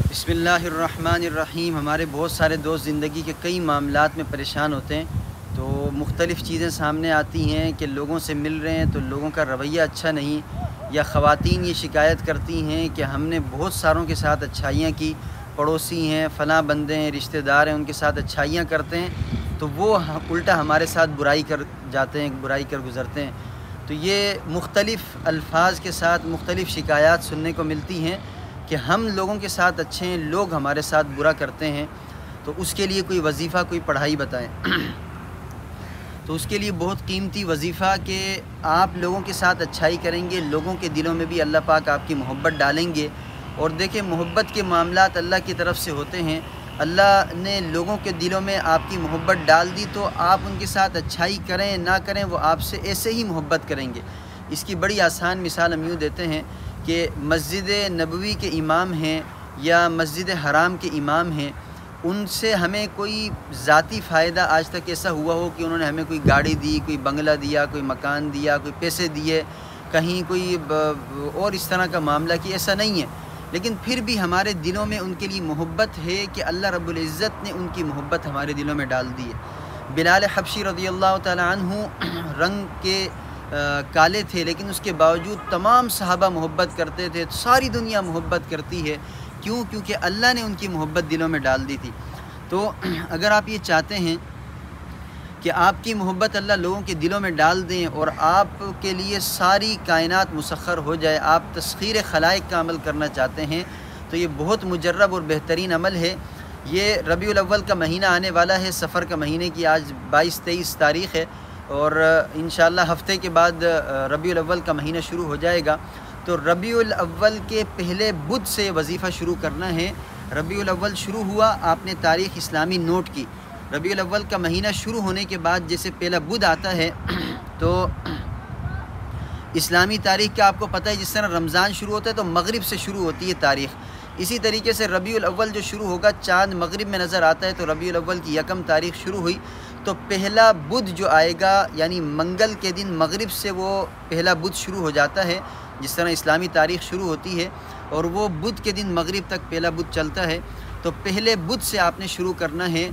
بسم اللہ الرحمن الرحیم۔ ہمارے بہت سارے دوست زندگی کے کئی معاملات میں پریشان ہوتے ہیں، تو مختلف چیزیں سامنے آتی ہیں کہ لوگوں سے مل رہے ہیں تو لوگوں کا رویہ اچھا نہیں، یا خواتین یہ شکایت کرتی ہیں کہ ہم نے بہت ساروں کے ساتھ اچھائیاں کی، پڑوسی ہیں، فلاں بندے ہیں، رشتہ دار ہیں، ان کے ساتھ اچھائیاں کرتے ہیں تو وہ الٹا ہمارے ساتھ برائی کر جاتے ہیں، برائی کر گزرتے ہیں۔ تو یہ مختلف الفاظ کے ساتھ مختلف شکایات سننے کو ملتی ہیں کہ ہم لوگوں کے ساتھ اچھے ہیں، لوگ ہمارے ساتھ برا کرتے ہیں، تو اس کے لیے کوئی وظیفہ، کوئی پڑھائی بتائیں۔ تو اس کے لیے بہت قیمتی وظیفہ کہ آپ لوگوں کے ساتھ اچھائی کریں گے، لوگوں کے دلوں میں بھی اللہ پاک آپ کی محبت ڈالیں گے۔ اور دیکھیں، محبت کے معاملات اللہ کی طرف سے ہوتے ہیں۔ اللہ نے لوگوں کے دلوں میں آپ کی محبت ڈال دی تو آپ ان کے ساتھ اچھائی کریں نہ کریں، وہ آپ سے ایسے ہی محبت کریں گے۔ اس کی بڑی آسان مثال ہم یوں دیتے ہیں کہ مسجد نبوی کے امام ہیں یا مسجد حرام کے امام ہیں، ان سے ہمیں کوئی ذاتی فائدہ آج تک ایسا ہوا ہو کہ انہوں نے ہمیں کوئی گاڑی دی، کوئی بنگلہ دیا، کوئی مکان دیا، کوئی پیسے دیے، کہیں کوئی اور اس طرح کا معاملہ کہ ایسا نہیں ہے، لیکن پھر بھی ہمارے دلوں میں ان کے لیے محبت ہے کہ اللہ رب العزت نے ان کی محبت ہمارے دلوں میں ڈال دی ہے۔ بلال حبشی رضی اللہ تعالی عنہ رنگ کے کالے تھے، لیکن اس کے باوجود تمام صحابہ محبت کرتے تھے، ساری دنیا محبت کرتی ہے، کیونکہ اللہ نے ان کی محبت دلوں میں ڈال دی تھی۔ تو اگر آپ یہ چاہتے ہیں کہ آپ کی محبت اللہ لوگوں کے دلوں میں ڈال دیں اور آپ کے لیے ساری کائنات مسخر ہو جائے، آپ تسخیر خلائق کا عمل کرنا چاہتے ہیں، تو یہ بہت مجرب اور بہترین عمل ہے۔ یہ ربیع الاول کا مہینہ آنے والا ہے، سفر کا مہینے کی آج 22-23 تاریخ ہے، اور انشاءاللہ ہفتے کے بعد ربیع الاول کا مہینہ شروع ہو جائے گا۔ تو ربیع الاول کے پہلے بدھ سے وظیفہ شروع کرنا ہے۔ ربیع الاول شروع ہوا، آپ نے تاریخ اسلامی نوٹ کی، ربیع الاول کا مہینہ شروع ہونے کے بعد جیسے پہلا بدھ آتا ہے تو اسلامی تاریخ کا آپ کو پتہ ہے، جس طرح رمضان شروع ہوتا ہے تو مغرب سے شروع ہوتی ہے تاریخ، اسی طریقے سے ربیع الاول جو شروع ہوگا، چاند مغرب میں نظر آتا ہے تو ربیع الاول کی 1 تاریخ شروع ہوئی، تو پہلا بدھ جو آئے گا یعنی منگل کے دن مغرب سے وہ پہلا بدھ شروع ہو جاتا ہے، جس طرح اسلامی تاریخ شروع ہوتی ہے، اور وہ بدھ کے دن مغرب تک پہلا بدھ چلتا ہے۔ تو پہلے بدھ سے آپ نے شروع کرنا ہے،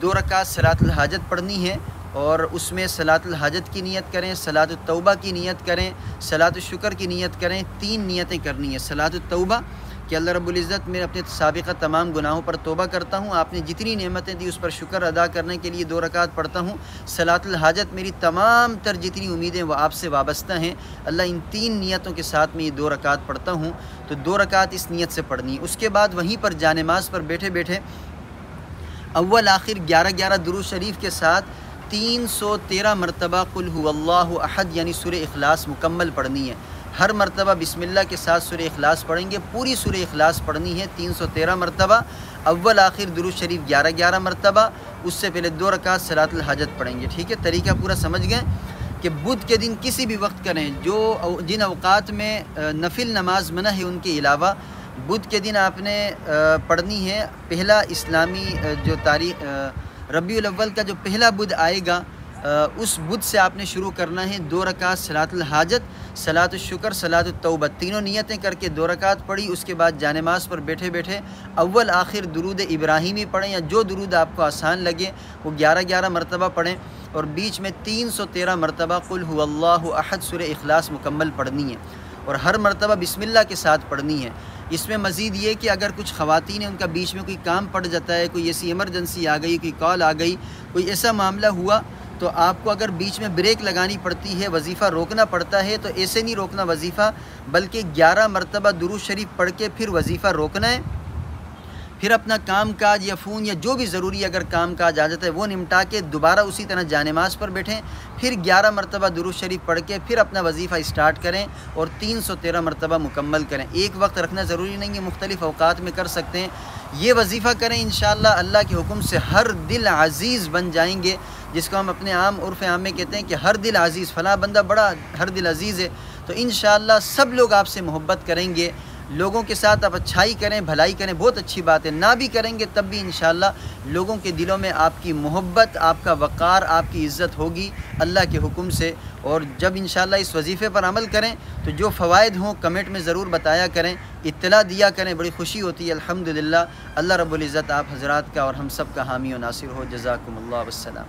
2 رکعت صلاۃ الحاجت پڑھنی ہے، اور اس میں صلاۃ الحاجت کی نیت کریں، صلاۃ التوبہ کی نیت کریں، صلاۃ الشکر کی نیت کریں، 3 نیتیں کرنی ہیں۔ صلاۃ التوبہ کہ اللہ رب العزت میں اپنے سابقہ تمام گناہوں پر توبہ کرتا ہوں، آپ نے جتنی نعمتیں دی اس پر شکر ادا کرنے کے لیے 2 رکعت پڑھتا ہوں۔ صلاۃ الحاجت، میری تمام تر جتنی امیدیں وہ آپ سے وابستہ ہیں، اللہ ان 3 نیتوں کے ساتھ میں یہ 2 رکعت پڑھتا ہوں، تو 2 رکعت اس نیت سے پڑھنی ہے۔ اس کے بعد وہیں پر جانماز پر بیٹھے بیٹھے اول آخر 11 درود شریف کے ساتھ 313 مرتبہ قل هو اللہ احد یعنی سورہ اخلاص مکمل پڑھنی ہے۔ ہر مرتبہ بسم اللہ کے ساتھ سورہ اخلاص پڑھیں گے، پوری سورہ اخلاص پڑھنی ہے 313 مرتبہ، اول آخر درود شریف 11 مرتبہ، اس سے پہلے 2 رکعت صلاۃ الحاجت پڑھیں گے۔ ٹھیک ہے، طریقہ پورا سمجھ گئے کہ بدھ کے دن کسی بھی وقت کریں، جن اوقات میں نفل نماز منع ہے ان کے علاوہ بدھ کے دن آپ نے پڑھنی ہے۔ پہلا اسلامی جو تاریخ ربیع الاول کا جو پہلا بدھ آئے گا، اس بدھ سے آپ نے شروع کرنا ہے، 2 رکعت صلاۃ الحاجت، صلاۃ الشکر، صلاۃ التوبہ، تینوں نیتیں کر کے 2 رکعت پڑھی۔ اس کے بعد جانماز پر بیٹھے بیٹھے اول آخر درود ابراہیمی پڑھیں، یا جو درود آپ کو آسان لگے وہ 11 مرتبہ پڑھیں، اور بیچ میں 313 مرتبہ قل هو اللہ احد سورہ اخلاص مکمل پڑھنی ہے، اور ہر مرتبہ بسم اللہ کے ساتھ پڑھنی ہے۔ اس میں مزید یہ کہ اگر کچھ خواتین ہیں، ان کا بیچ میں کوئی کام پڑ جاتا ہے، کوئی ایسی ایمرجنسی آ گئی، کوئی کال آ گئی، کوئی ایسا معاملہ ہوا، تو آپ کو اگر بیچ میں بریک لگانی پڑتی ہے، وظیفہ روکنا پڑتا ہے، تو ایسے نہیں روکنا وظیفہ، بلکہ 11 مرتبہ درود شریف پڑھ کے پھر وظیفہ روکنا ہے، پھر اپنا کام کاج یا فون یا جو بھی ضروری اگر کام کاج آ جاتا ہے وہ نمٹا کے دوبارہ اسی طرح جانماز پر بیٹھیں، پھر 11 مرتبہ درود شریف پڑھ کے پھر اپنا وظیفہ اسٹارٹ کریں اور 313 مرتبہ مکمل کریں۔ ایک وقت رکھنا ضروری نہیں ہے، مختلف اوقات میں کر سکتے ہیں۔ یہ وظیفہ کریں، انشاءاللہ اللہ کے حکم سے ہر دل عزیز بن جائیں گے، جس کو ہم اپنے عرف عام میں کہتے ہیں کہ ہر دل عزیز، فلاں بندہ بڑا ہر دل عزیز ہے، تو انشاءاللہ سب لوگ آپ سے محبت کریں گے۔ لوگوں کے ساتھ آپ اچھائی کریں، بھلائی کریں، بہت اچھی بات ہے، نہ بھی کریں گے تب بھی انشاءاللہ لوگوں کے دلوں میں آپ کی محبت، آپ کا وقار، آپ کی عزت ہوگی اللہ کے حکم سے۔ اور جب انشاءاللہ اس وظیفے پر عمل کریں تو جو فوائد ہوں کمنٹ میں ضرور بتایا کریں۔ اطلاع دیا کریں، بڑی خوشی ہوتی ہے الحمدللہ۔ اللہ رب العزت آپ حضرات کا اور ہم سب کا حامی و ناصر ہو۔ جزاکم اللہ والسلام۔